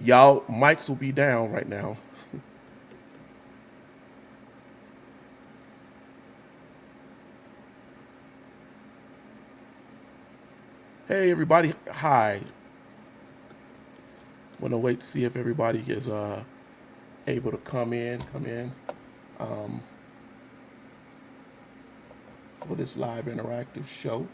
Y'all mics will be down right now. Hey everybody, hi. Want to wait to see if everybody is able to come in um, for this live interactive show.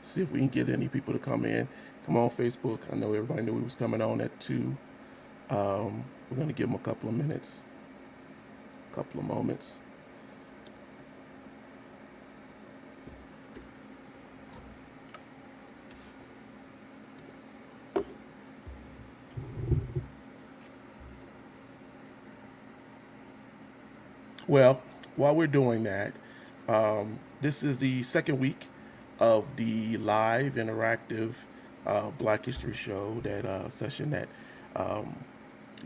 See if we can get any people to come in. Come on, Facebook. I know everybody knew we was coming on at 2. We're gonna give them a couple of minutes, a couple of moments. Well, while we're doing that, this is the second week of the live interactive Black History Show, that session that um,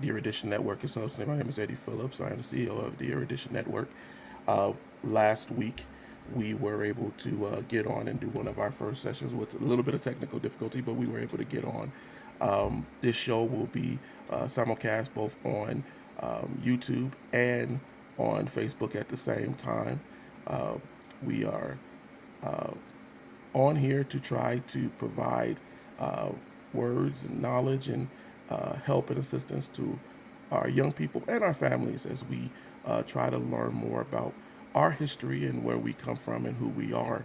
the Erudition Network is hosting. My name is Eddie Phillips. I am the CEO of the Erudition Network. Uh, Last week, we were able to get on and do one of our first sessions with a little bit of technical difficulty, but we were able to get on. This show will be simulcast both on YouTube and on Facebook at the same time. We are uh, on here to try to provide uh, words and knowledge and help and assistance to our young people and our families as we try to learn more about our history and where we come from and who we are.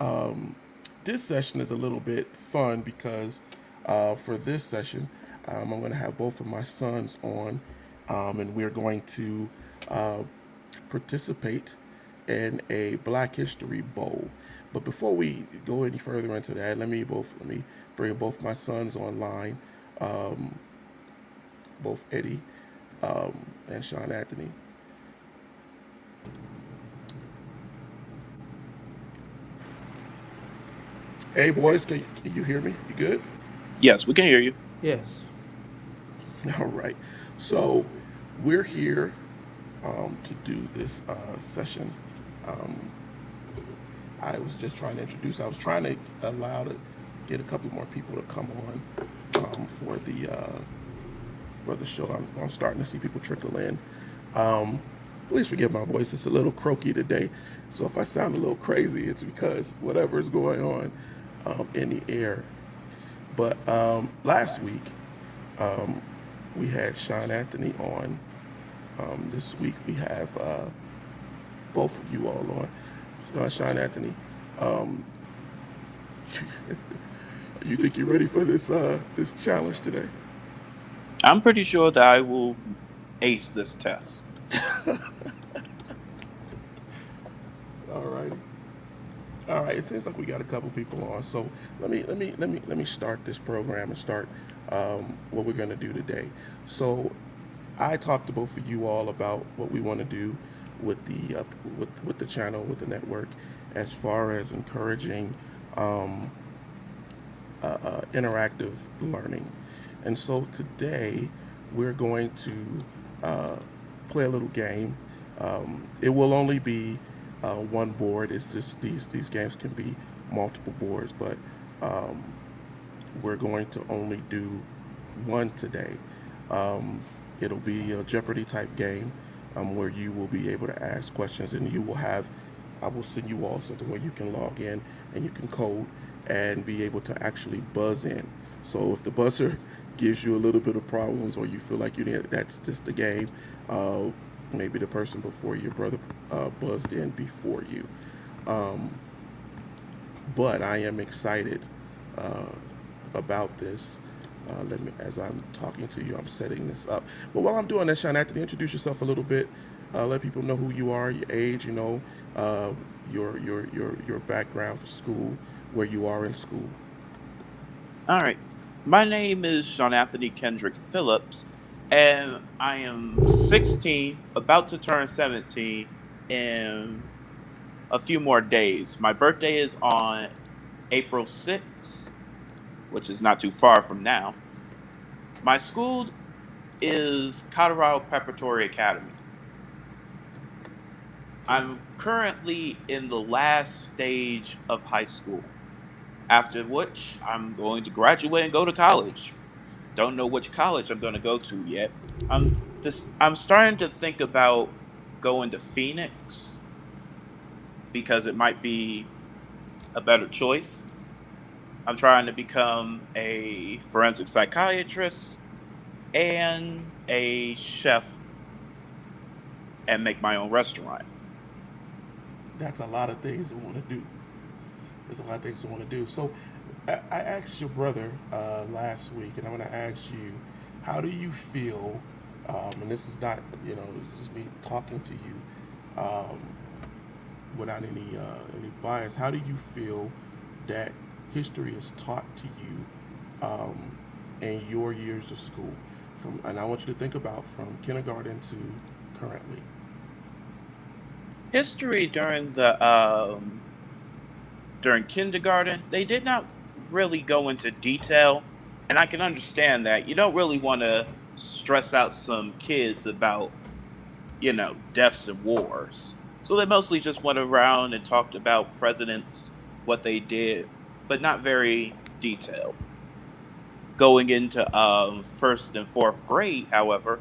Um, this session is a little bit fun because for this session, I'm going to have both of my sons on, and we're going to uh, participate in a Black History Bowl. But before we go any further into that, let me bring both my sons online, um, both Eddie and Sean Anthony. Hey boys, can you hear me? You good? Yes, we can hear you. Yes. All right. So we're here to do this session. Um, I was just trying to introduce. I was trying to allow to get a couple more people to come on for the show. I'm starting to see people trickle in. Um, Please forgive my voice. It's a little croaky today, so if I sound a little crazy, it's because whatever is going on in the air. But last week um, we had Sean Anthony on. This week we have both of you all on. Sean Anthony, um, you think you're ready for this challenge today? I'm pretty sure that I will ace this test. All righty. All right. It seems like we got a couple people on. So let me start this program and start what we're going to do today. So I talked to both of you all about what we want to do with the channel, with the network, as far as encouraging um, interactive learning. And so today we're going to uh, play a little game. It will only be one board. It's just these games can be multiple boards, but um, we're going to only do one today. Um, It'll be a Jeopardy type game where you will be able to ask questions, and I will send you all something where you can log in and you can code and be able to actually buzz in. So if the buzzer gives you a little bit of problems or you feel like you need, that's just the game. Uh, Maybe the person before your brother buzzed in before you. Um, but I am excited uh, about this. As I'm talking to you, I'm setting this up. But while I'm doing that, Sean Anthony, introduce yourself a little bit. Let people know who you are, your age, uh, your background for school, where you are in school. All right. My name is Sean Anthony Kendrick Phillips, and I am 16, about to turn 17 in a few more days. My birthday is on April 6th, which is not too far from now. My school is Colorado Preparatory Academy. I'm currently in the last stage of high school, after which I'm going to graduate and go to college. Don't know which college I'm going to go to yet. I'm starting to think about going to Phoenix because it might be a better choice. I'm trying to become a forensic psychiatrist and a chef and make my own restaurant. That's a lot of things to want to do. There's a lot of things to want to do. So, I asked your brother last week, and I'm going to ask you, how do you feel? And this is not, it's just me talking to you without any bias. How do you feel that history is taught to you in your years of school? And I want you to think about from kindergarten to currently. History during kindergarten, they did not really go into detail, and I can understand that. You don't really want to stress out some kids about, deaths and wars. So they mostly just went around and talked about presidents, what they did, but not very detailed. Going into first and fourth grade, however,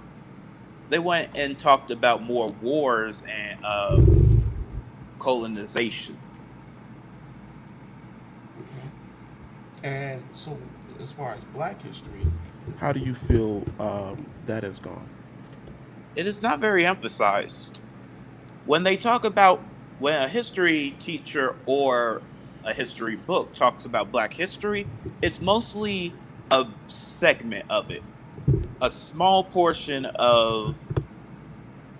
they went and talked about more wars and colonization. Okay. And so, as far as Black history, how do you feel that has gone? It is not very emphasized. When they talk about when a history teacher or a history book talks about Black history, it's mostly a segment of it, a small portion of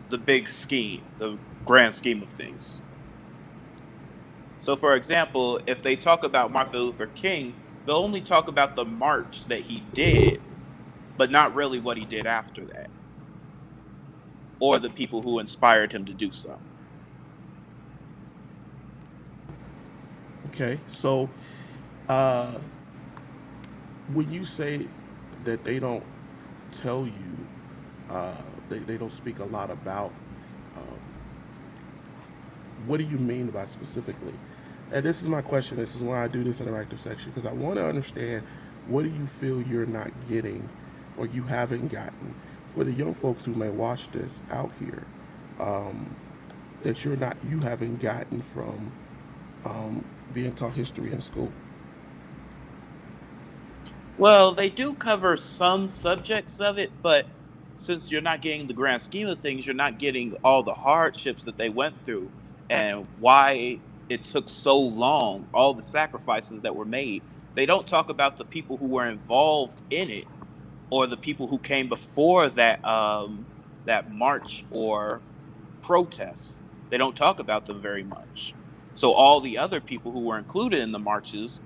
the big scheme, the grand scheme of things. So, for example, if they talk about Martin Luther King, they'll only talk about the march that he did, but not really what he did after that, or the people who inspired him to do so. Okay. So, uh, when you say that they don't tell you, uh, they don't speak a lot about, um, what do you mean by specifically? And this is my question. This is why I do this interactive section because I want to understand what do you feel you're not getting or you haven't gotten for the young folks who may watch this out here um, that you haven't gotten from being taught history in school. Well, they do cover some subjects of it, but since you're not getting the grand scheme of things, you're not getting all the hardships that they went through and why it took so long, all the sacrifices that were made. They don't talk about the people who were involved in it or the people who came before that march or protest. They don't talk about them very much. So all the other people who were included in the marches,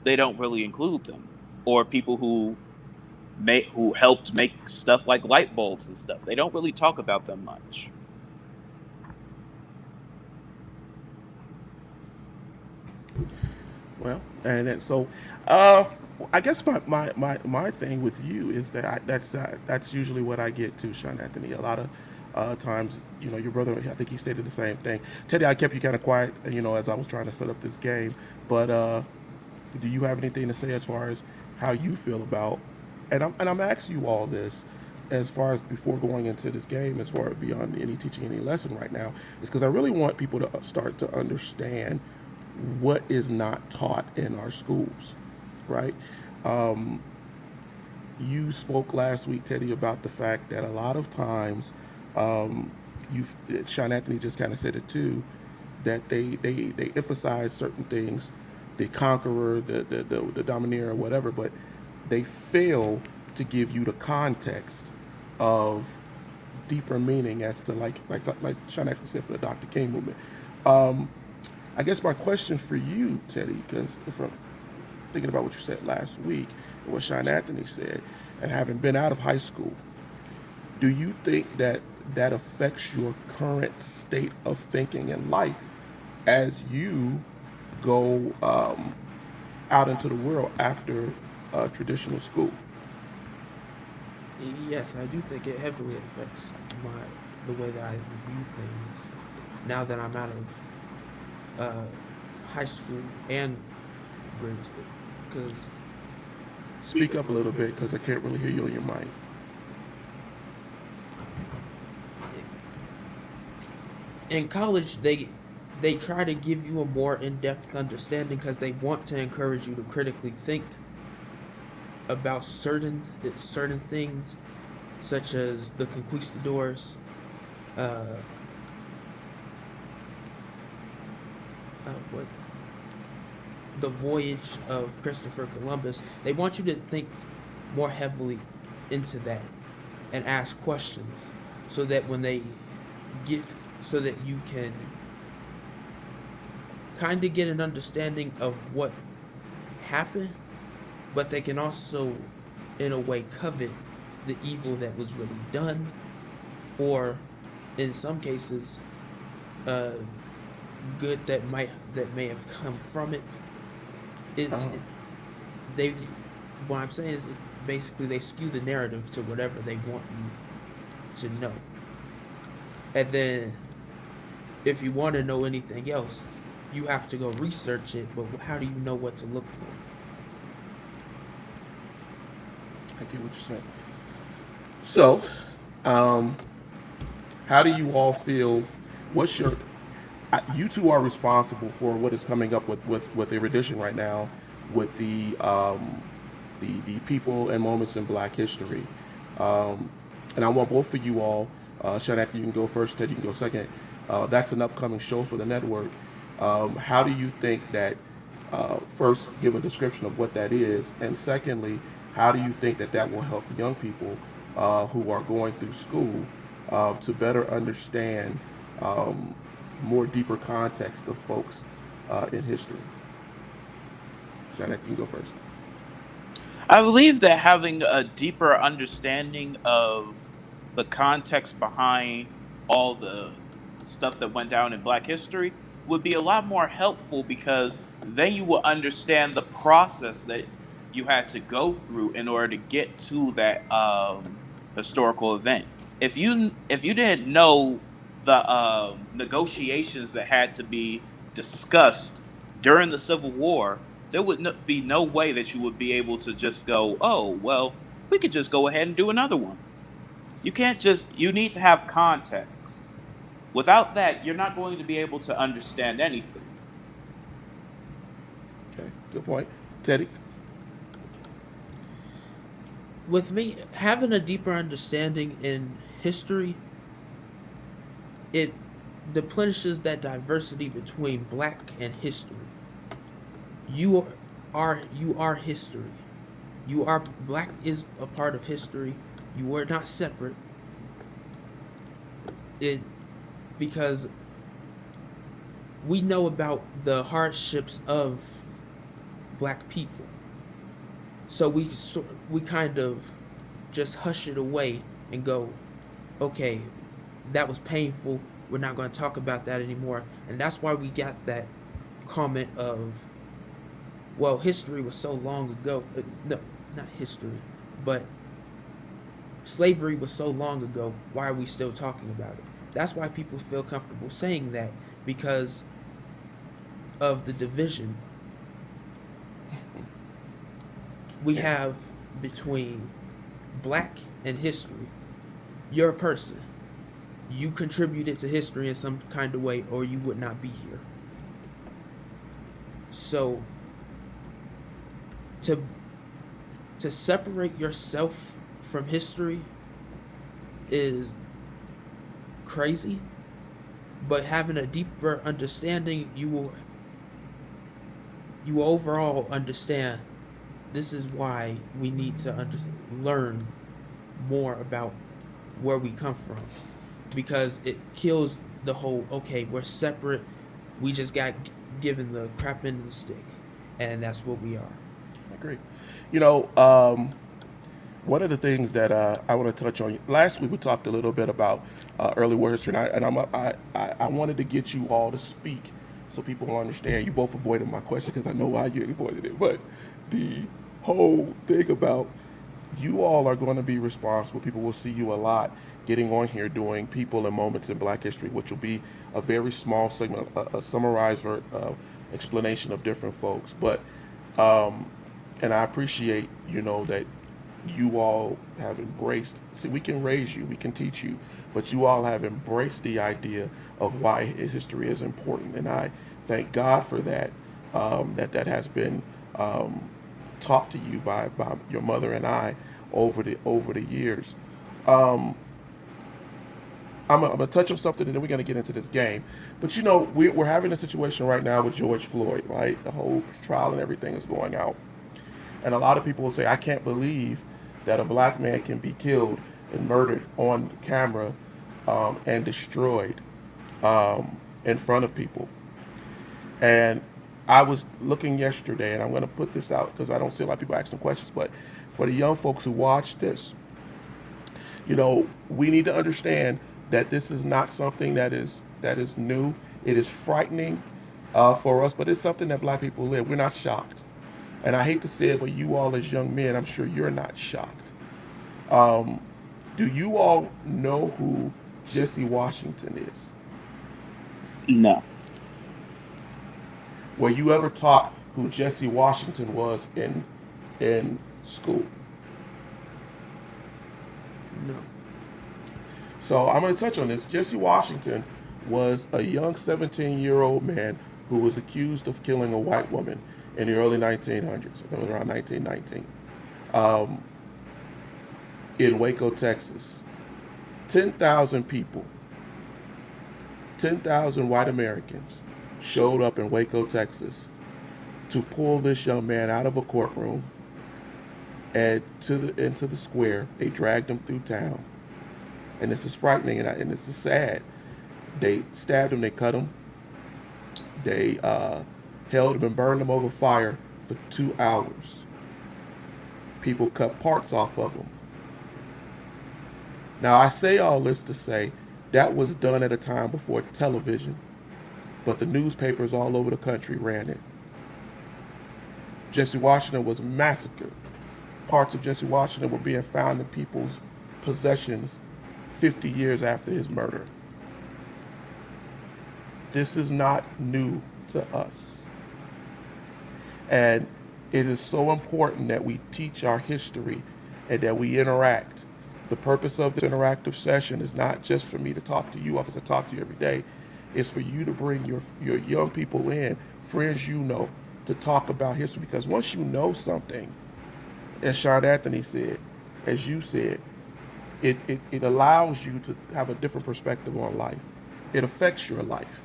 they don't really include them, or people who helped make stuff like light bulbs and stuff. They don't really talk about them much. Well, and then, so uh, I guess my thing with you is that that's usually what I get to, Sean Anthony. A lot of times, your brother, I think he stated the same thing. Teddy, I kept you kind of quiet, as I was trying to set up this game. But do you have anything to say as far as how you feel about? And I'm asking you all this as far as before going into this game, as far as beyond any teaching any lesson right now, is because I really want people to start to understand what is not taught in our schools, right? Um, you spoke last week, Teddy, about the fact that a lot of times, um, you, Sean Anthony just kind of said it too, that they emphasize certain things, the conqueror, the domineer, or whatever, but they fail to give you the context of deeper meaning as to like Sean Anthony said for the Dr. King movement. Um, I guess my question for you, Teddy, because if I'm thinking about what you said last week and what Sean Anthony said, and having been out of high school, do you think that that affects your current state of thinking in life as you go out into the world after traditional school? Yes, I do think it heavily affects my the way that I view things. now that I'm out of high school and grade school, because Speak up a little bit because I can't really hear you on your mic. in college they try to give you a more in-depth understanding because they want to encourage you to critically think about certain things, such as the conquistadors, uh, what the voyage of Christopher Columbus. They want you to think more heavily into that and ask questions, so that when they get so that you can kind of get an understanding of what happened, but they can also, in a way, covet the evil that was really done, or in some cases, uh, good that may have come from it. It, Uh, it they what I'm saying is basically they skew the narrative to whatever they want you to know, and then if you want to know anything else, you have to go research it. But how do you know what to look for? I get what you're saying. So, um, how do you all feel? What's your you two are responsible for what is coming up with Erudition right now, with the people and moments in Black history, um, and I want both of you all. Shanak, you can go first. Ted, you can go second. That's an upcoming show for the network. How do you think that? First, give a description of what that is, and secondly, how do you think that that will help young people who are going through school to better understand um, more deeper context of folks in history? Janet, you can go first. I believe that having a deeper understanding of the context behind all the stuff that went down in Black history would be a lot more helpful, because then you will understand the process that you had to go through in order to get to that historical event. If you didn't know the negotiations that had to be discussed during the Civil War, there would be no way that you would be able to just go, oh, well, we could just go ahead and do another one. You need to have context. Without that, you're not going to be able to understand anything. Okay, good point. Teddy? With me having a deeper understanding in history, it deplenishes that diversity between black and history. You are history. You are Black is a part of history. You are not separate. It Because we know about the hardships of black people, so we kind of just hush it away and go, okay, that was painful. We're not going to talk about that anymore, and that's why we got that comment of, well, history was so long ago. No, not history, but slavery was so long ago. Why are we still talking about it? That's why people feel comfortable saying that, because of the division we have between black and history. You're a person. You contributed to history in some kind of way, or you would not be here. So to to separate yourself from history is crazy, but having a deeper understanding, you overall understand this is why we need to learn more about where we come from, because it kills the whole, okay, we're separate, we just got given the crap end of the stick, and that's what we are. I agree. You know, one of the things that I want to touch on. Last week we talked a little bit about early war history, I wanted to get you all to speak so people will understand. You both avoided my question because I know why you avoided it. But the whole thing about you all are going to be responsible. People will see you a lot getting on here doing people and moments in Black history, which will be a very small segment, a summarized explanation of different folks. But and I appreciate, that you all have embraced. See, we can raise you, we can teach you, but you all have embraced the idea of why history is important, and I thank God for that. That has been taught to you by your mother and I over the years. Um, I'm gonna touch on something, and then we're gonna get into this game. But we're having a situation right now with George Floyd, right? The whole trial and everything is going out, and a lot of people will say, "I can't believe that a black man can be killed and murdered on camera and destroyed in front of people." And I was looking yesterday, and I'm going to put this out because I don't see a lot of people asking questions. But for the young folks who watch this, we need to understand that this is not something that is new. It is frightening for us, but it's something that black people live. We're not shocked, and I hate to say it, but you all as young men, I'm sure you're not shocked. Um, do you all know who Jesse Washington is? No. Were you ever taught who Jesse Washington was in school? No. So I'm going to touch on this. Jesse Washington was a young 17-year-old man who was accused of killing a white woman in the early 1900s. I think it was around 1919, in Waco, Texas. 10,000 people, 10,000 white Americans showed up in Waco, Texas to pull this young man out of a courtroom and into the square. They dragged him through town. And this is frightening, and this is sad. They stabbed him, they cut him, they held him and burned him over fire for 2 hours. People cut parts off of him. Now, I say all this to say that was done at a time before television, but the newspapers all over the country ran it. Jesse Washington was massacred. Parts of Jesse Washington were being found in people's possessions 50 years after his murder. This is not new to us. And it is so important that we teach our history and that we interact. The purpose of this interactive session is not just for me to talk to you, because I talk to you every day. It's for you to bring your young people in, friends to talk about history. Because once you know something, as Sean Anthony said, as you said, it allows you to have a different perspective on life. It affects your life,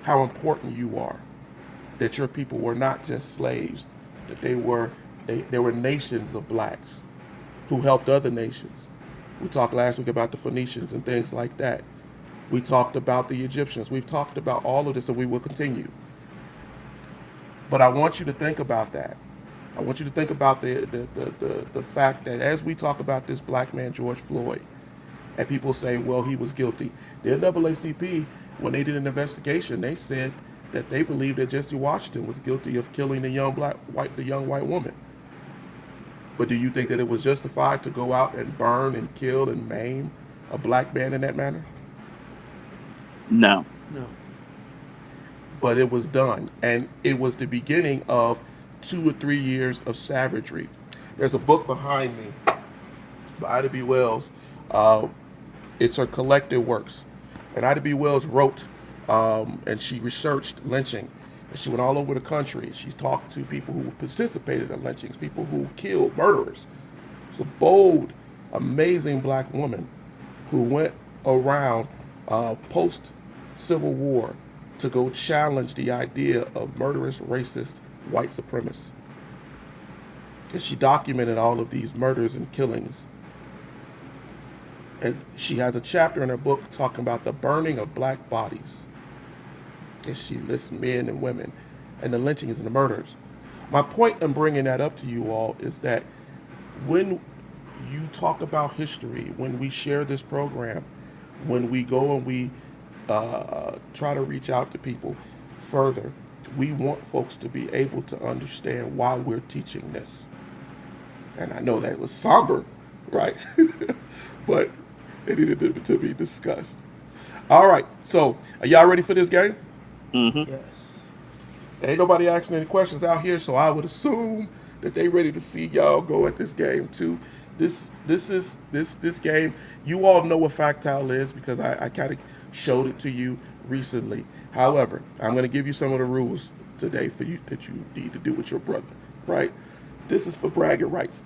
how important you are, that your people were not just slaves, that they were nations of blacks who helped other nations. We talked last week about the Phoenicians and things like that. We talked about the Egyptians. We've talked about all of this, and we will continue. But I want you to think about that. I want you to think about the fact that as we talk about this black man, George Floyd, and people say, well, he was guilty. The NAACP, when they did an investigation, they said that they believed that Jesse Washington was guilty of killing the young white woman. But do you think that it was justified to go out and burn and kill and maim a black man in that manner? No. No. But it was done, and it was the beginning of 2 or 3 years of savagery. There's a book behind me by Ida B. Wells. It's her collected works. And Ida B. Wells wrote, and she researched lynching. And she went all over the country. She's talked to people who participated in lynchings, people who killed murderers. It's a bold, amazing black woman who went around post-Civil War to go challenge the idea of murderous, racist, white supremacists. And she documented all of these murders and killings. And she has a chapter in her book talking about the burning of black bodies. And she lists men and women and the lynchings and the murders. My point in bringing that up to you all is that when you talk about history, when we share this program, when we go and we try to reach out to people further, we want folks to be able to understand why we're teaching this. And I know that was somber, right? But it needed to be discussed. All right, so are y'all ready for this game? Mm-hmm. Yes. Ain't nobody asking any questions out here, so I would assume that they ready to see y'all go at this game too. This game. You all know what Factile is because I kind of showed it to you recently. However, I'm going to give you some of the rules today for you that you need to do with your brother. Right? This is for bragging rights.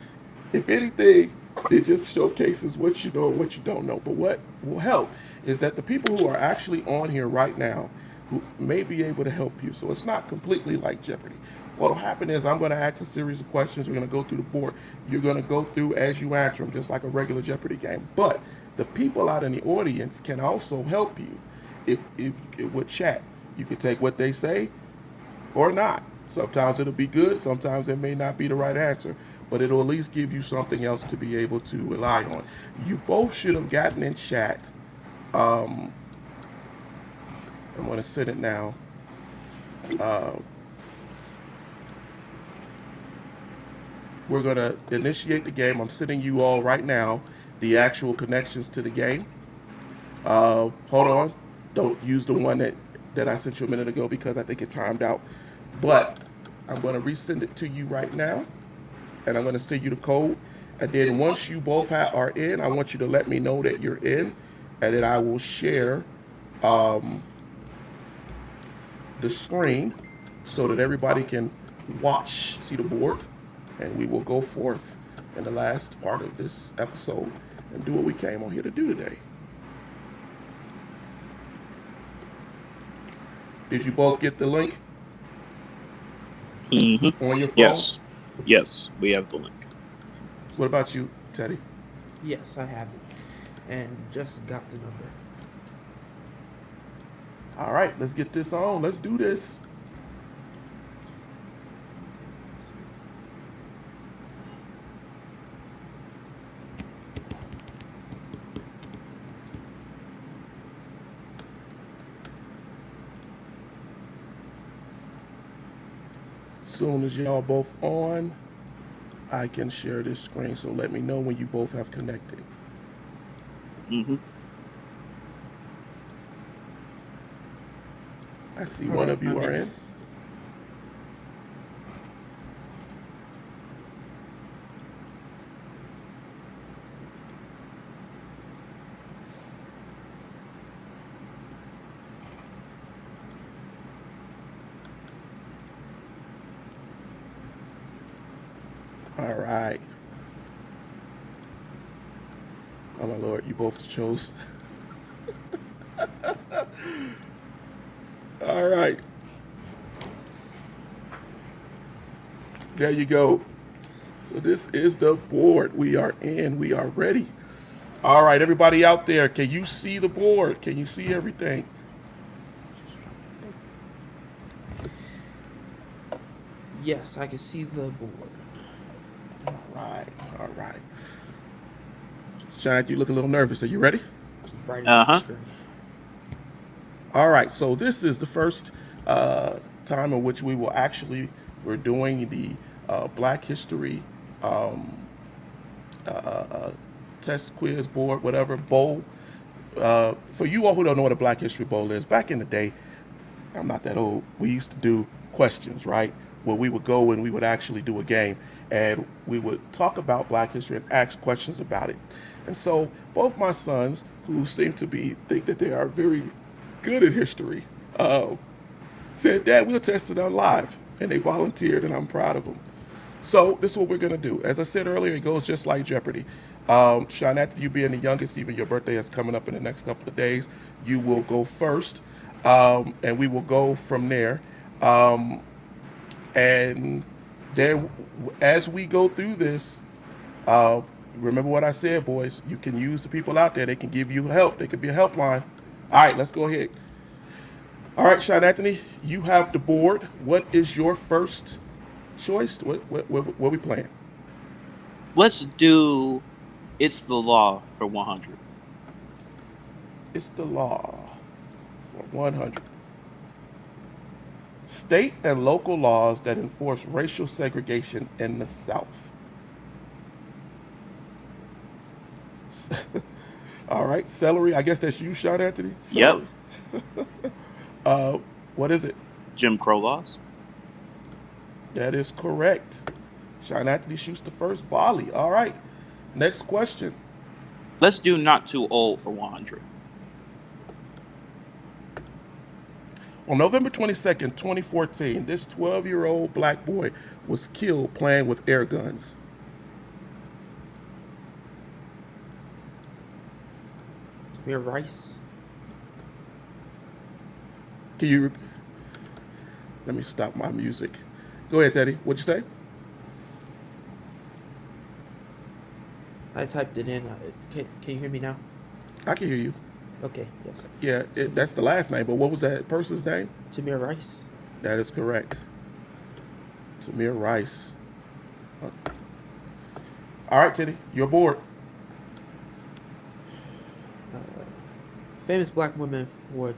If anything, it just showcases what you know and what you don't know. But what will help is that the people who are actually on here right now who may be able to help you. So it's not completely like Jeopardy. What will happen is I'm going to ask a series of questions. We're going to go through the board. You're going to go through as you answer them, just like a regular Jeopardy game. But the people out in the audience can also help you if with chat. You can take what they say or not. Sometimes it'll be good, sometimes it may not be the right answer, but it'll at least give you something else to be able to rely on. You both should have gotten in chat. I'm going to send it now. We're going to initiate the game. I'm sending you all right now the actual connections to the game. Hold on. Don't use the one that I sent you a minute ago because I think it timed out. But I'm going to resend it to you right now. And I'm going to send you the code. And then once you both are in, I want you to let me know that you're in. And then I will share the screen so that everybody can see the board. And we will go forth in the last part of this episode and do what we came on here to do today. Did you both get the link? Mm-hmm. On your phone? Yes. Yes, we have the link. What about you, Teddy? Yes, I have it. And just got the number. All right, let's get this on. Let's do this. Soon as y'all both on, I can share this screen. So let me know when you both have connected. Mm-hmm. I see one of you are in. All right. Oh my Lord, you both chose. All right. There you go. So this is the board. We are in. We are ready. All right, everybody out there, can you see the board? Can you see everything? Yes, I can see the board. All right. All right. Shine, you look a little nervous. Are you ready? Just brighten up the screen. All right. So this is the first time in which we're doing the Black History test quiz board, whatever, bowl. For you all who don't know what a Black History Bowl is, back in the day, I'm not that old, we used to do questions, right? Where we would go and we would actually do a game and we would talk about Black history and ask questions about it. And so both my sons, who seem to think that they are very good at history, said, Dad, we'll test it out live. And they volunteered, and I'm proud of them. So this is what we're going to do. As I said earlier, it goes just like Jeopardy. Sean, after you being the youngest, even your birthday is coming up in the next couple of days, you will go first, and we will go from there. And then as we go through this, remember what I said, boys. You can use the people out there. They can give you help. They could be a helpline. All right, let's go ahead. All right, Sean Anthony, you have the board. What is your first choice? What we playing? Let's do It's the Law for 100. It's the law for 100. State and local laws that enforce racial segregation in the South. All right, celery. I guess that's you, Sean Anthony. Yep. Celery. uh, what is it? Jim Crow laws. That is correct. Sean Anthony shoots the first volley. All right. Next question. Let's do not too old for 100. On November 22nd, 2014, this 12-year-old black boy was killed playing with air guns. Tamir Rice. Can you? Let me stop my music. Go ahead, Teddy. What'd you say? I typed it in. Can you hear me now? I can hear you. Okay, yes. Yeah, that's the last name. But what was that person's name? Tamir Rice. That is correct. Tamir Rice. All right, Teddy, you're bored. Famous black women for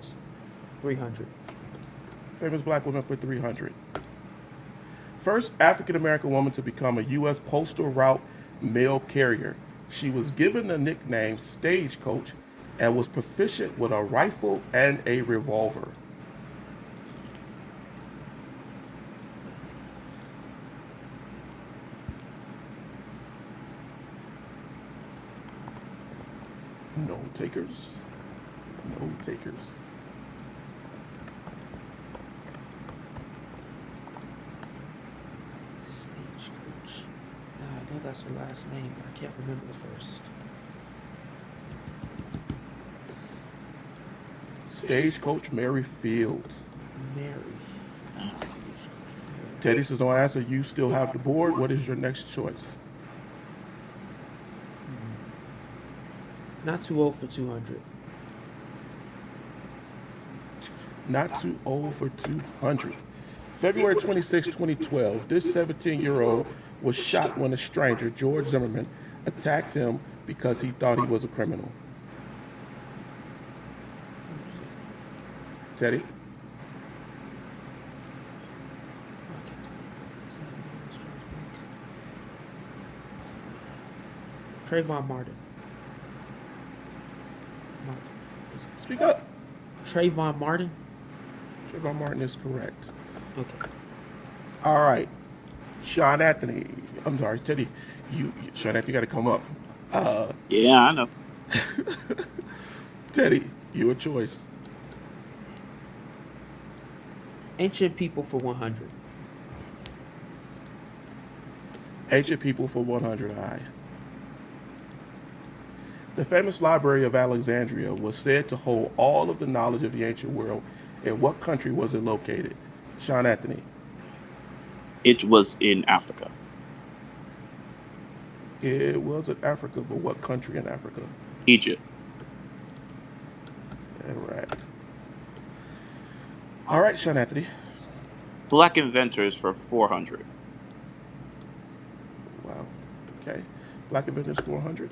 300. Famous black woman for 300. First African American woman to become a U.S. postal route mail carrier. She was given the nickname Stagecoach and was proficient with a rifle and a revolver. No takers. No takers. Stagecoach. I know that's her last name, but I can't remember the first. Stagecoach Mary Fields. Mary. Teddy says no answer. You still have the board. What is your next choice? Not too old for 200. Not too old for 200. February 26, 2012, this 17-year-old was shot when a stranger, George Zimmerman, attacked him because he thought he was a criminal. Teddy? Trayvon Martin. Speak up. Trayvon Martin? Trayvon Martin is correct. Okay. All right. Sean Anthony. I'm sorry, Teddy. Sean Anthony, you got to come up. Yeah, I know. Teddy, your choice. Ancient people for 100. Ancient people for 100. Aye. The famous Library of Alexandria was said to hold all of the knowledge of the ancient world. In what country was it located? Sean Anthony. It was in Africa. It was in Africa, but what country in Africa? Egypt. Correct. All right, Sean Anthony. Black inventors for 400. Wow. Okay. Black inventors 400.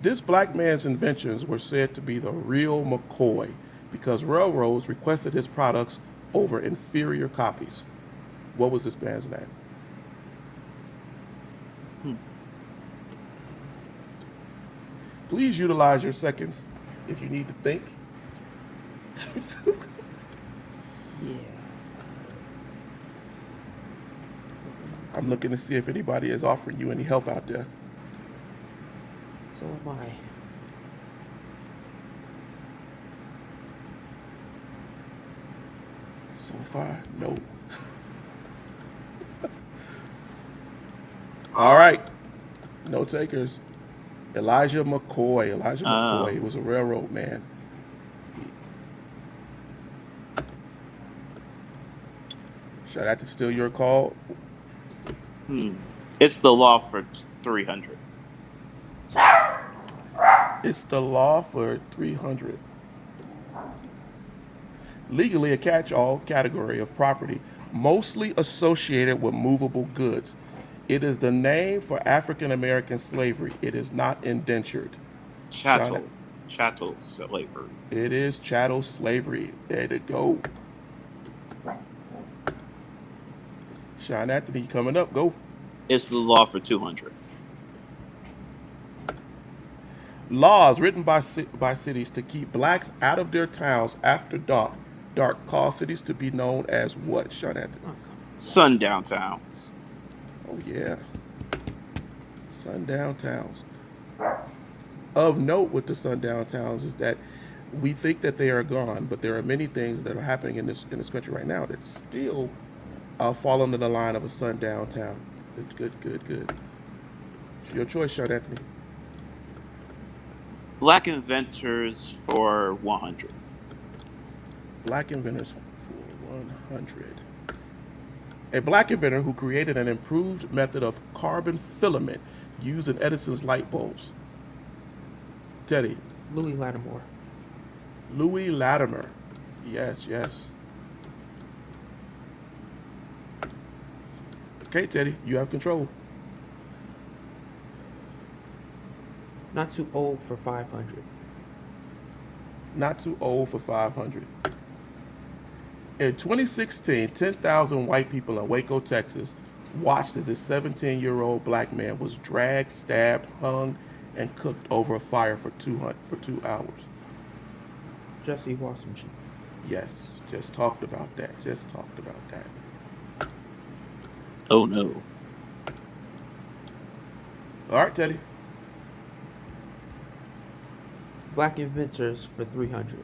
This black man's inventions were said to be the real McCoy because railroads requested his products over inferior copies. What was this man's name? Please utilize your seconds if you need to think. Yeah. I'm looking to see if anybody is offering you any help out there. So am I. So far, no. All right. No takers. Elijah McCoy. Elijah McCoy was a railroad man. Should I have to steal your call? It's the law for 300. It's the law for 300. Legally a catch-all category of property mostly associated with movable goods. It is the name for African American slavery. It is not indentured. Chattel slavery. It is chattel slavery. There you go. Sean Anthony coming up. Go. It's the law for 200. Laws written by cities to keep blacks out of their towns after dark. Dark cause cities to be known as what, Sean Anthony? Oh, come Sundown towns. Oh yeah, sundown towns. Of note with the sundown towns is that we think that they are gone, but there are many things that are happening in this country right now that still fall under the line of a sundown town. Good. It's your choice, Sean Anthony. Black inventors for 100. Black inventors for 100. A black inventor who created an improved method of carbon filament used in Edison's light bulbs. Teddy. on. Louis Lattimore. Louis Latimer. Yes. Okay, Teddy, you have control. Not too old for 500. Not too old for 500. In 2016, 10,000 white people in Waco, Texas, watched as this 17-year-old black man was dragged, stabbed, hung, and cooked over a fire for 2 hours. Jesse Wasserman. Yes, just talked about that. Oh no. All right, Teddy. Black inventors for 300.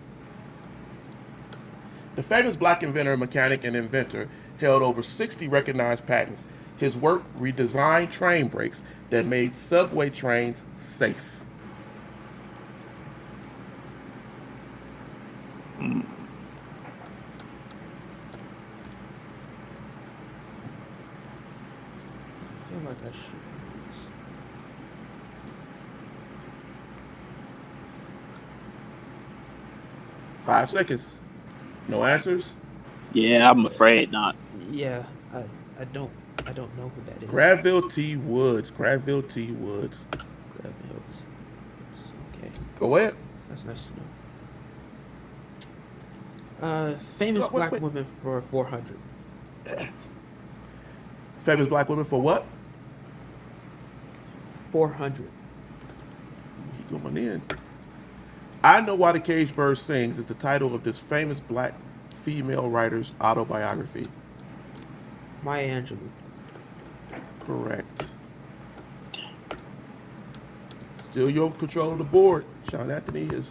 The famous black inventor, mechanic, and inventor held over 60 recognized patents. His work redesigned train brakes that made subway trains safe. I feel like I should know this. 5 seconds. No answers? Yeah, I'm afraid not. Yeah, I don't know who that is. Granville T. Woods. Graville. Okay, Go ahead. that's nice to know. Famous black wait. women for 400. Famous black women for what? 400. He going in. I Know Why the Cage Bird Sings is the title of this famous black female writer's autobiography. Maya Angelou. Correct. Still your control of the board. Sean Anthony is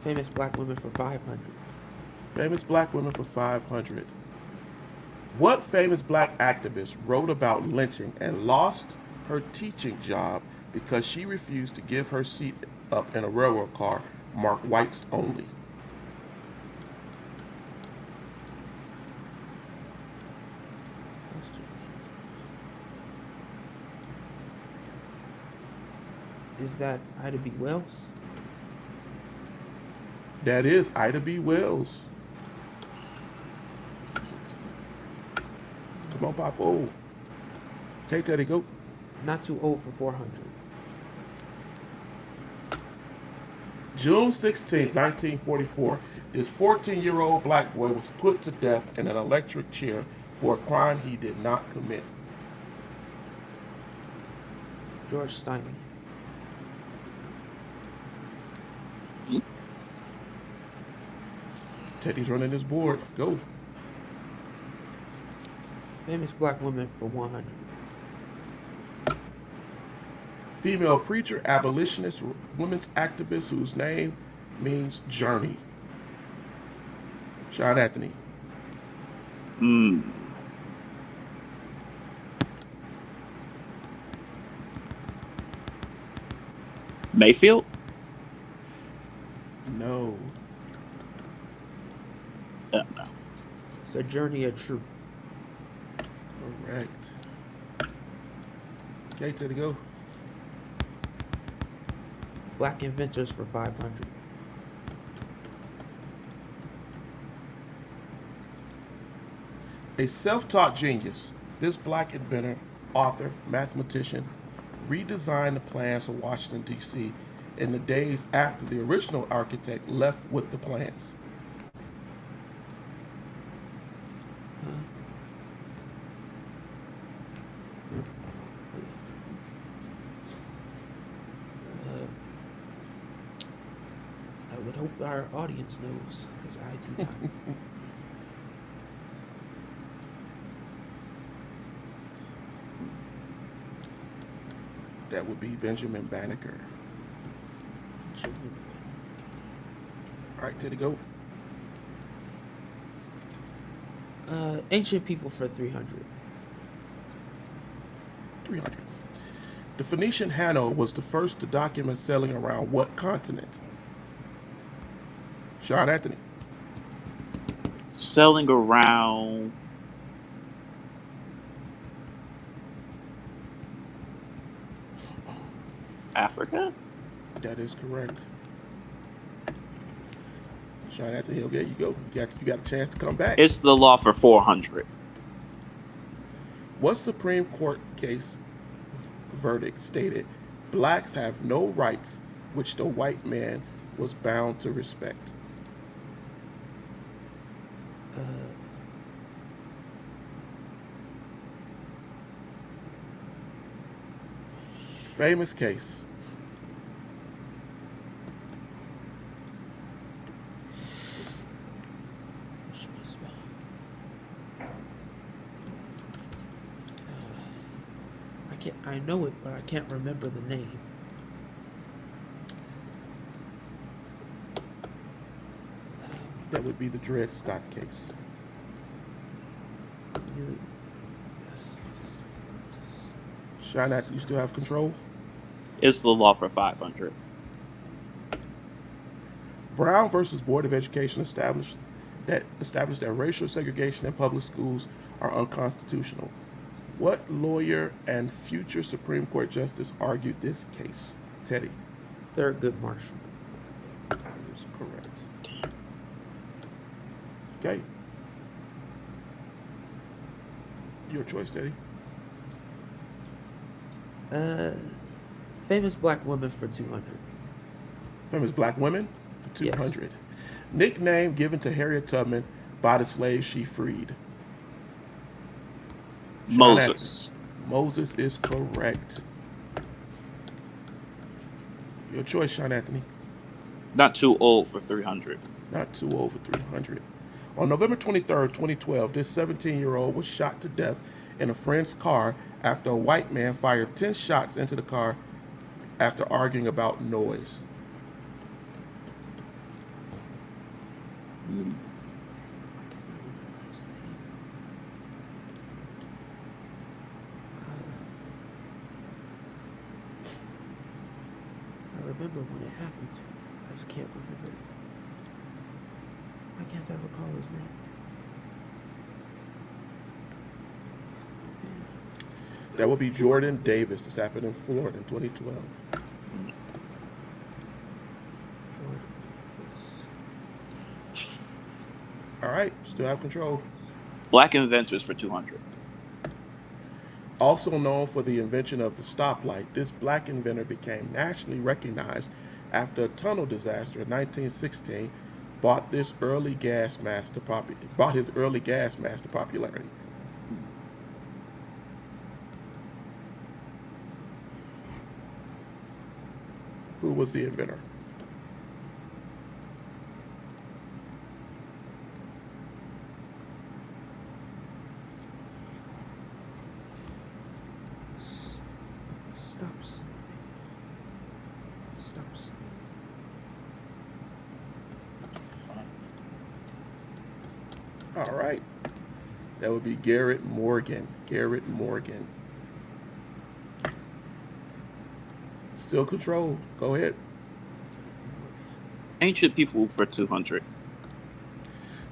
Famous black women for 500. famous black women for 500. What famous black activist wrote about lynching and lost her teaching job because she refused to give her seat up in a railroad car marked whites only? Is that Ida B. Wells? That is Ida B. Wells. Come on, Papo. Okay, Teddy, go. Not too old for 400. June 16, 1944, this 14-year-old black boy was put to death in an electric chair for a crime he did not commit. George Steiny. Teddy's running his board. Go. Famous black women for 100. Female preacher, abolitionist, women's activist whose name means journey. Sean Anthony. Mayfield? No. No. It's a journey of truth. Correct. Okay, Teddy, go. Black inventors for 500. A self-taught genius, this black inventor, author, mathematician, redesigned the plans for Washington, D.C. in the days after the original architect left with the plans. would hope our audience knows, because I do not. That would be Benjamin Banneker. All right, Teddy, go. Ancient people for 300. 300. The Phoenician Hanno was the first to document sailing around what continent? Sean Anthony. Sailing around Africa? That is correct. Sean Anthony, okay, you go. You got a chance to come back. It's the law for 400. What Supreme Court case verdict stated blacks have no rights which the white man was bound to respect? Famous case. I know it, but I can't remember the name. That would be the Dred Scott case. Sean Anthony, you still have control? It's the law for 500. Brown versus Board of Education established that racial segregation in public schools are unconstitutional. What lawyer and future Supreme Court justice argued this case? Teddy. Thurgood Marshall. That is correct. Okay. Your choice, Teddy. Famous black women for 200. Famous black women for 200. Yes. Nickname given to Harriet Tubman by the slaves she freed. Moses. Moses is correct. Your choice, Sean Anthony. Not too old for 300. Not too old for 300. On November 23rd, 2012, this 17-year-old was shot to death in a friend's car after a white man fired 10 shots into the car after arguing about noise. I remember when it happened. I just can't remember it. Why can't I recall his name? That would be Jordan Davis. This happened in Florida in 2012. All right, still have control. Black inventors for 200. Also known for the invention of the stoplight, this black inventor became nationally recognized after a tunnel disaster in 1916. Brought his early gas mask to popularity. Who was the inventor? Stops. All right. That would be Garrett Morgan. Garrett Morgan. Still controlled. Go ahead. Ancient people for 200.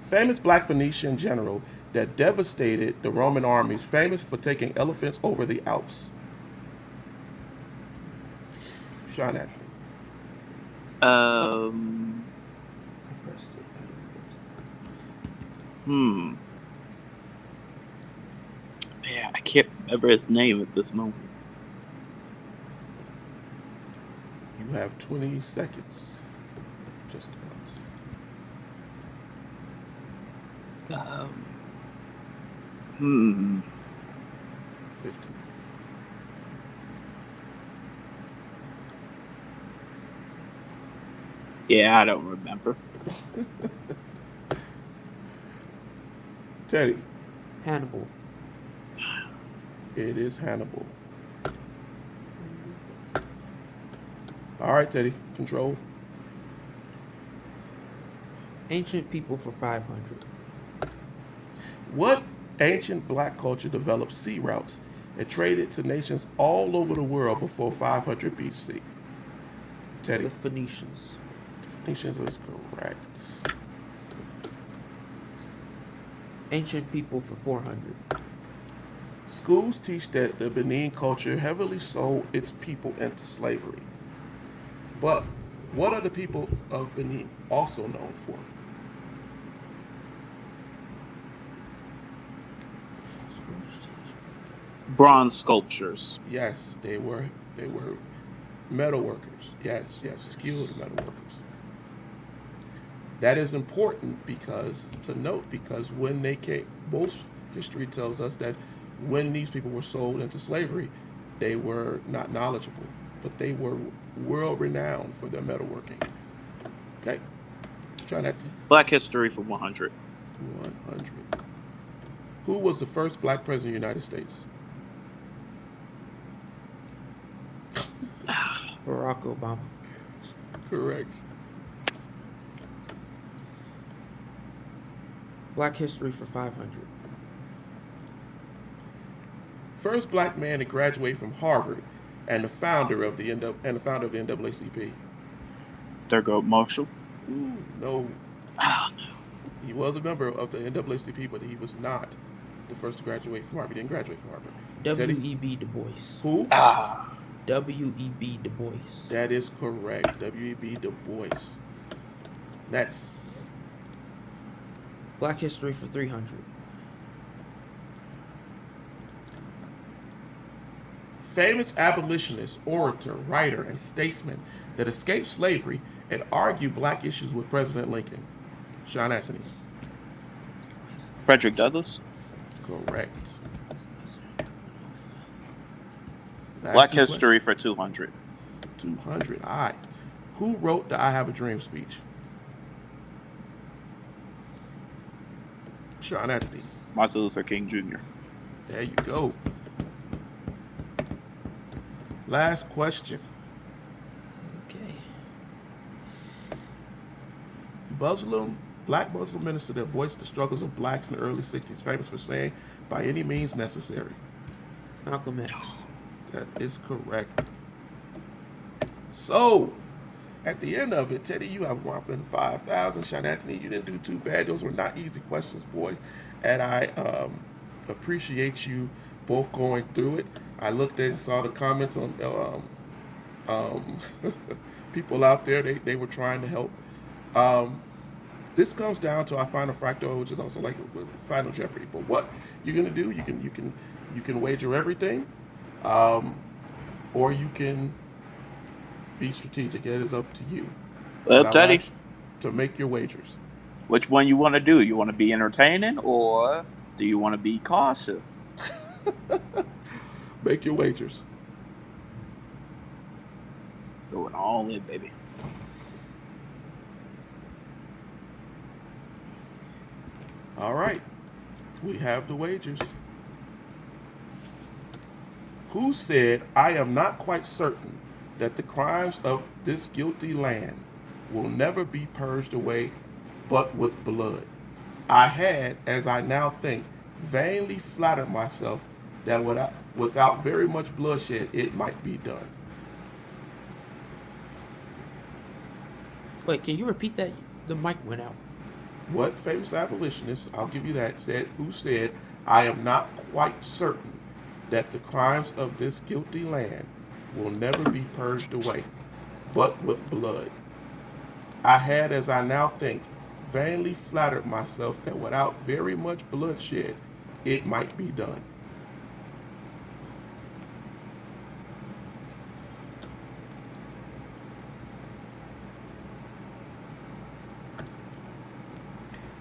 Famous black Phoenician general that devastated the Roman armies, famous for taking elephants over the Alps. Sean Anthony. Yeah, I can't remember his name at this moment. You have 20 seconds. Just about. 15. Yeah, I don't remember. Teddy, Hannibal. it is Hannibal. All right, Teddy, control. Ancient people for 500. What ancient black culture developed sea routes and traded to nations all over the world before 500 BC? Teddy. The Phoenicians. Phoenicians is correct. Ancient people for 400. Schools teach that the Benin culture heavily sold its people into slavery. But what are the people of Benin also known for? Bronze sculptures. Yes, they were metal workers. Yes, skilled metal workers. That is important because when they came, most history tells us that when these people were sold into slavery, they were not knowledgeable, but they were world renowned for their metalworking. Okay, try that. Black history for 100. 100. Who was the first black president of the United States? Barack Obama. Correct. Black history for 500. First black man to graduate from Harvard and the founder of the NAACP. Thurgood Marshall. Ooh, no. Oh, no. He was a member of the NAACP, but he was not the first to graduate from Harvard. He didn't graduate from Harvard. W.E.B. Du Bois. Who? W.E.B. Du Bois. That is correct. W.E.B. Du Bois. Next. Black history for 300. Famous abolitionist, orator, writer, and statesman that escaped slavery and argued black issues with President Lincoln. Sean Anthony. Frederick Douglass. Correct. Black history for 200. 200. All right. Who wrote the I Have a Dream speech? Sean Anthony. Martin Luther King Jr. There you go. Last question. Okay. Black Muslim minister that voiced the struggles of blacks in the early 60s, famous for saying, by any means necessary. Malcolm X. That is correct. So, at the end of it, Teddy, you have whopping 5,000. Sean Anthony, you didn't do too bad. Those were not easy questions, boys. And I appreciate you both going through it. I looked and saw the comments on people out there. They were trying to help. This comes down to our final fractal, which is also like Final Jeopardy. But what you're gonna do, you can wager everything, or you can be strategic. It is up to you. Well, Teddy, to make your wagers. which one you want to do? You want to be entertaining, or do you want to be cautious? Make your wagers. Going all in, baby. All right. We have the wagers. Who said, I am not quite certain that the crimes of this guilty land will never be purged away but with blood? I had, as I now think, vainly flattered myself that without very much bloodshed it might be done. Wait, can you repeat that? The mic went out. What famous abolitionist, I'll give you that, who said, I am not quite certain that the crimes of this guilty land will never be purged away, but with blood. I had, as I now think, vainly flattered myself that without very much bloodshed, it might be done.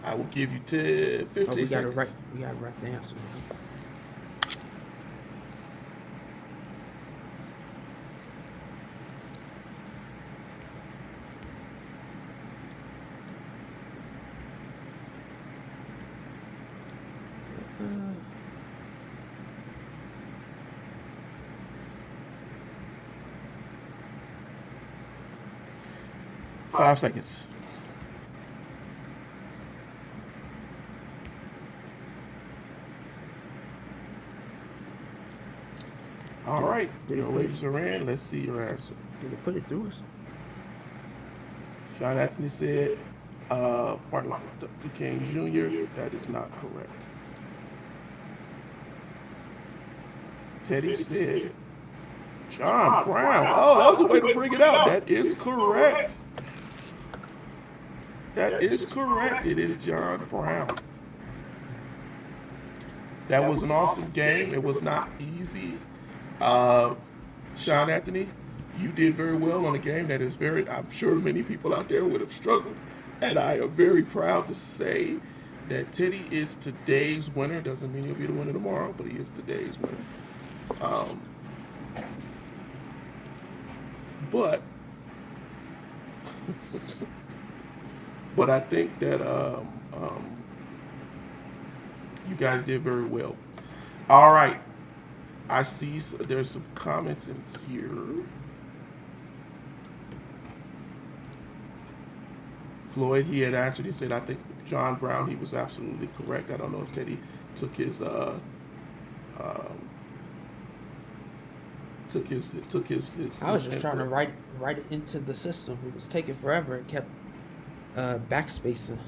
I will give you 10, 15 we seconds. We gotta write the answer now. 5 seconds. All right, your wages are in. Let's see your answer. Did it put it through us? Sean Anthony said Martin Luther King Jr. That is not correct. Teddy said John Brown. Oh, that was a way to bring it out. That is correct. That is correct. It is John Brown. That was an awesome game. It was not easy. Sean Anthony, you did very well on a game that is very, I'm sure many people out there would have struggled. And I am very proud to say that Teddy is today's winner. Doesn't mean he'll be the winner tomorrow, but he is today's winner. But I think that you guys did very well. All right. I see there's some comments in here. Floyd, he had answered. He said, I think John Brown, he was absolutely correct. I don't know if Teddy took his I was just trying to write it into the system. It was taking forever. It kept backspacing.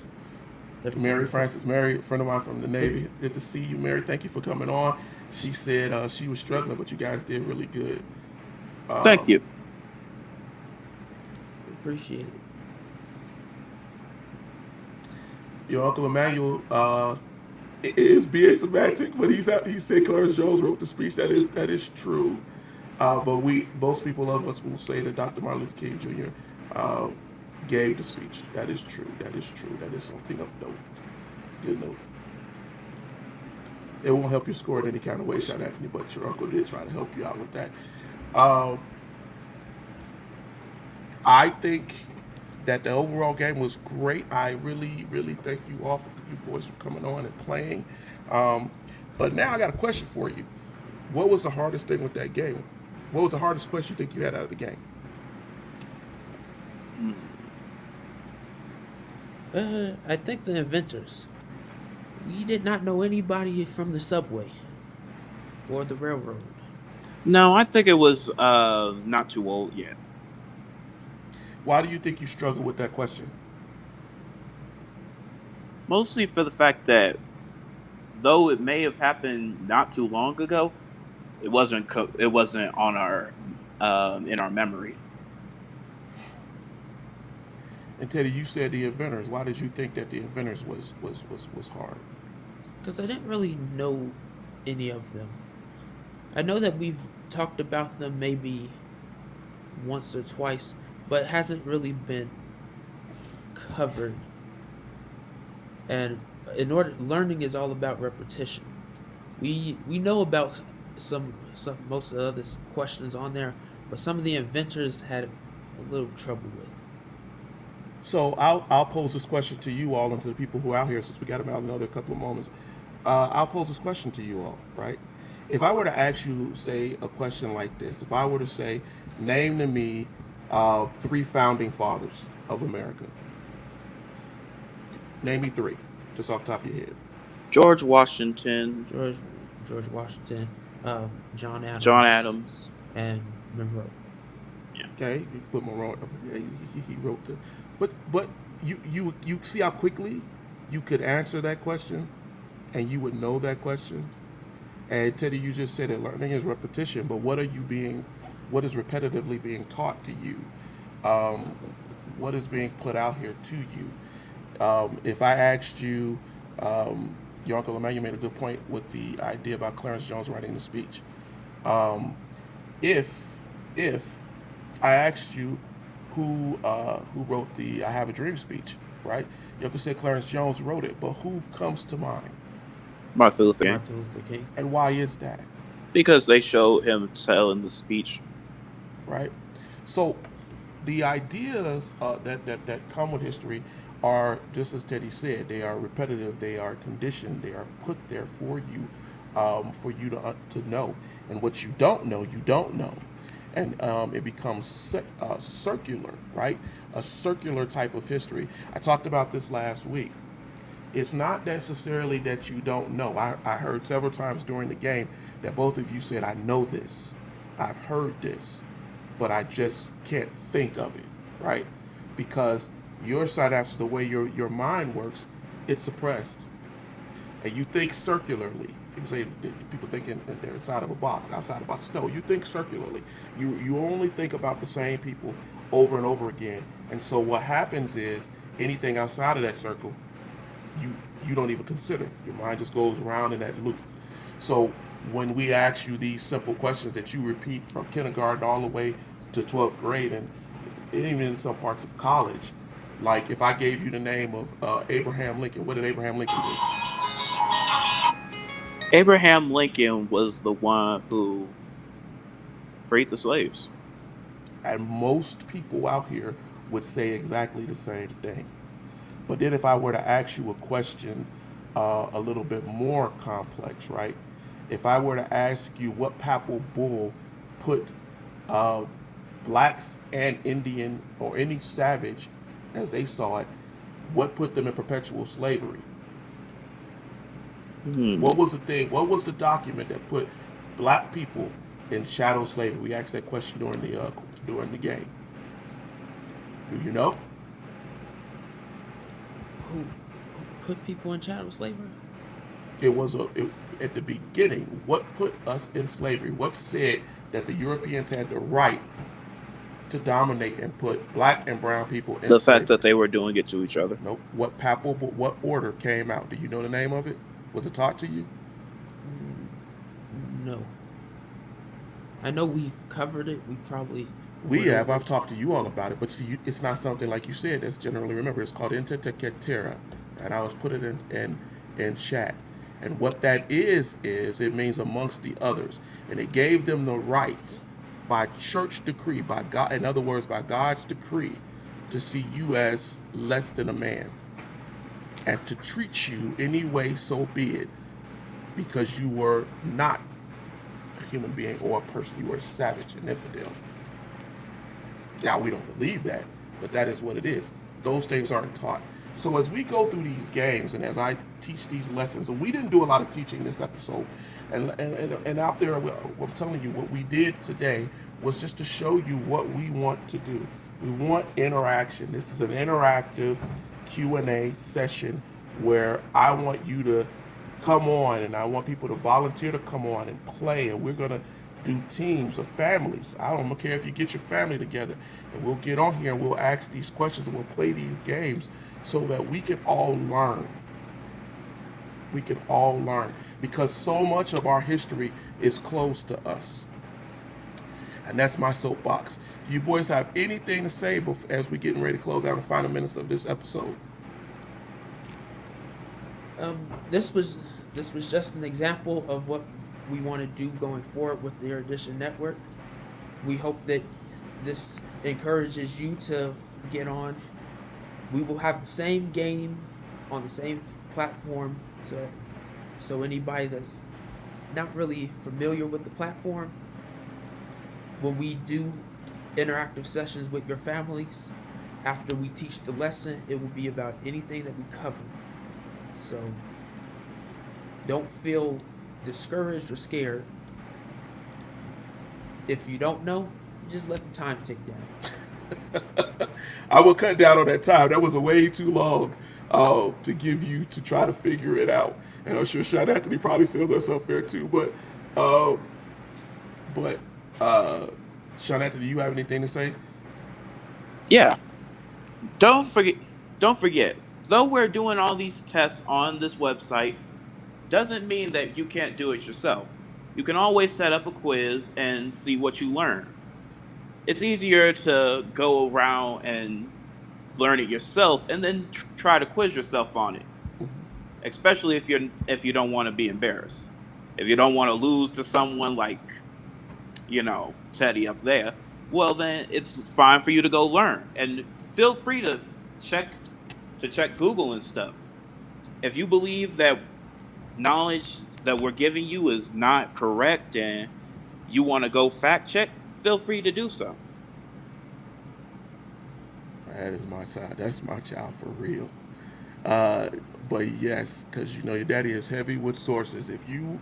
Mary Francis, Mary, a friend of mine from the Navy. Good to see you, Mary. Thank you for coming on. She said she was struggling, but you guys did really good. Thank you. Appreciate it. Your Uncle Emmanuel is being semantic, but he said Clarence Jones wrote the speech. That is true. But most people of us will say that Dr. Martin Luther King Jr. Gave the speech. That is true. That is true. That is something of note. It's a good note. It won't help you score in any kind of way, Sean Anthony, but your uncle did try to help you out with that. I think that the overall game was great. I really, really thank you all for you boys for coming on and playing. But now I got a question for you. What was the hardest thing with that game? What was the hardest question you think you had out of the game? I think the inventors. We did not know anybody from the subway or the railroad. No, I think it was not too old yet. Why do you think you struggled with that question? Mostly for the fact that though it may have happened not too long ago, it wasn't on our in our memory. And Teddy, you said the inventors. Why did you think that the inventors was hard? Because I didn't really know any of them. I know that we've talked about them maybe once or twice, but it hasn't really been covered. And learning is all about repetition. We know about some most of the other questions on there, but some of the inventors had a little trouble with. So I'll pose this question to you all and to the people who are out here, since we got about another couple of moments. I'll pose this question to you all, right? If I were to ask you, say, a question like this, if I were to say, name to me 3 founding fathers of America. Name me 3, just off the top of your head. George Washington. George Washington, John Adams, and Monroe. Yeah. Okay, you can put Monroe. Yeah, he wrote the. But you see how quickly you could answer that question, and you would know that question. And Teddy, you just said that learning is repetition, but what is repetitively being taught to you? What is being put out here to you? If I asked you, your Uncle Emmanuel made a good point with the idea about Clarence Jones writing the speech. If I asked you who wrote the I Have a Dream speech, right? You could say Clarence Jones wrote it, but who comes to mind? Martin Luther King. And why is that? Because they showed him telling the speech. Right. So the ideas that come with history are, just as Teddy said, they are repetitive, they are conditioned, they are put there for you to know. And what you don't know, you don't know. and it becomes circular, right? A circular type of history. I talked about this last week. It's not necessarily that you don't know. I heard several times during the game that both of you said, I know this, I've heard this, but I just can't think of it, right? Because your synapses, the way your mind works, it's suppressed. And you think circularly. People thinking that they're inside of a box, outside of a box. No, you think circularly. You only think about the same people over and over again. And so what happens is anything outside of that circle, you don't even consider. Your mind just goes around in that loop. So when we ask you these simple questions that you repeat from kindergarten all the way to 12th grade, and even in some parts of college, like if I gave you the name of Abraham Lincoln, what did Abraham Lincoln do? Abraham Lincoln was the one who freed the slaves. And most people out here would say exactly the same thing. But then if I were to ask you a question a little bit more complex, right? If I were to ask you what papal bull put blacks and Indian or any savage, as they saw it, what put them in perpetual slavery? What was the thing? What was the document that put black people in shadow slavery? We asked that question during the game. Do you know? Who put people in chattel slavery? It was at the beginning. What put us in slavery? What said that the Europeans had the right to dominate and put black and brown people in The slavery? fact that they were doing it to each other. Nope. What order came out? Do you know the name of it? Was it taught to you? No. I know we've covered it. We have. I've talked to you all about it, but see, it's not something like you said that's generally remembered. It's called Interteketera, and I was put it in chat. And what that is it means amongst the others, and it gave them the right by church decree, by God, in other words, by God's decree, to see you as less than a man, and to treat you any way so be it, because you were not a human being or a person. You were a savage, an infidel. Now, we don't believe that, but that is what it is. Those things aren't taught. So as we go through these games and as I teach these lessons, and we didn't do a lot of teaching this episode, and out there, I'm telling you, what we did today was just to show you what we want to do. We want interaction. This is an interactive Q&A session where I want you to come on, and I want people to volunteer to come on and play, and we're going to do teams or families. I don't care if you get your family together, and we'll get on here and we'll ask these questions and we'll play these games so that we can all learn. We can all learn, because so much of our history is close to us. And that's my soapbox. Do you boys have anything to say as we're getting ready to close out the final minutes of this episode? This was just an example of what we want to do going forward with the Erudition Network. We hope that this encourages you to get on. We will have the same game on the same platform, so anybody that's not really familiar with the platform, when we do interactive sessions with your families, after we teach the lesson, it will be about anything that we cover. So don't feel discouraged or scared. If you don't know, just let the time tick down. I will cut down on that time. That was way too long to give you to try to figure it out. And I'm sure Sean Anthony probably feels that's unfair too. But Sean Anthony, do you have anything to say? Yeah. Don't forget. Though we're doing all these tests on this website, doesn't mean that you can't do it yourself. You can always set up a quiz and see what you learn. It's easier to go around and learn it yourself and then try to quiz yourself on it. Especially if you don't want to be embarrassed. If you don't want to lose to someone like, Teddy up there, well then it's fine for you to go learn. And feel free to check Google and stuff. If you believe that knowledge that we're giving you is not correct and you want to go fact feel free to do so. That is my side. That's my child for real. Uh, but yes, because you know your daddy is heavy with sources. If you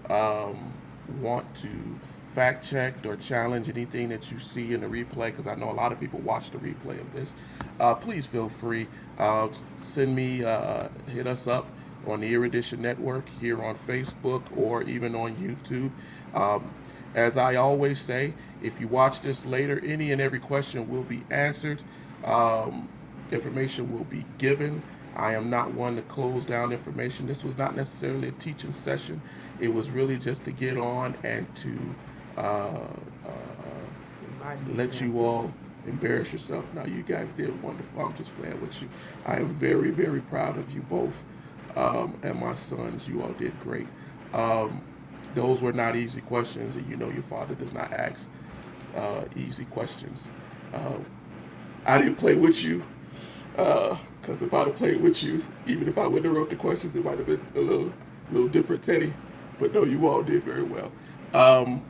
um, want to fact check or challenge anything that you see in the replay, because I know a lot of people watch the replay of this, please feel free. Send me, hit us up on the Erudition Network here on Facebook or even on YouTube. Um, as I always say, if you watch this later, any and every question will be answered. Um, Information will be given. I am not one to close down information. This was not necessarily a teaching session. It was really just to get on and to uh, let you all embarrass yourself. Now, you guys did wonderful. I'm just playing with you. I am very, very proud of you both, and my sons. You all did great. Um, those were not easy questions, and you know your father does not ask easy questions. Uh, I didn't play with you, because if I'd have played with you, even if I wouldn't have wrote the questions, it might have been a little different, Teddy. But no, you all did very well. Um,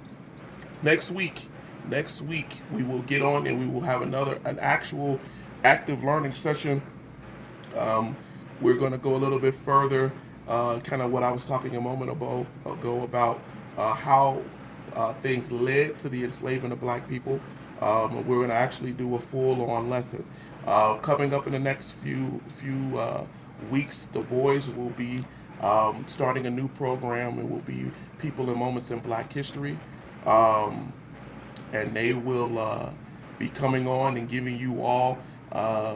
next week, we will get on and we will have an actual active learning session. Um, we're going to go a little bit further, kind of what I was talking a moment ago about how things led to the enslavement of black people. We're going to actually do a full-on lesson. Coming up in the next few weeks, the boys will be starting a new program. It will be People and Moments in Black History. And they will be coming on and giving you all a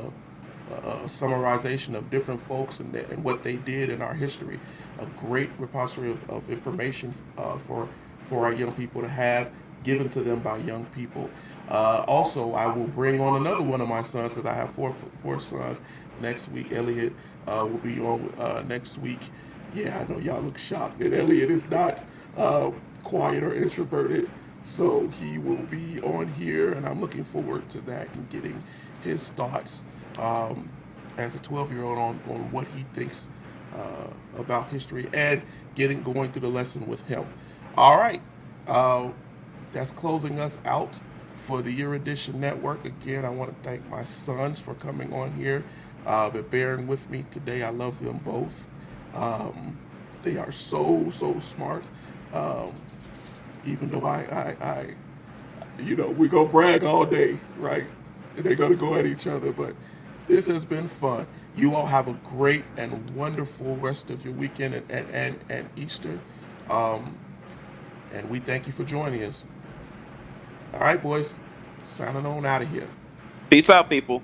summarization of different folks and what they did in our history. A great repository of information for our young people to have, given to them by young people. Also, I will bring on another one of my sons because I have four sons next week. Elliot will be on next week. Yeah, I know y'all look shocked that Elliot is not quiet or introverted. So he will be on here, and I'm looking forward to that and getting his thoughts as a 12-year-old on what he thinks about history and going through the lesson with him. All right, that's closing us out for the Erudition Network. Again, I want to thank my sons for coming on here, but bearing with me today. I love them both. They are so smart. Even though I we go brag all day, right? And they're gonna go at each other, but this has been fun. You all have a great and wonderful rest of your weekend and Easter. And we thank you for joining us. All right, boys, signing on out of here. Peace out, people.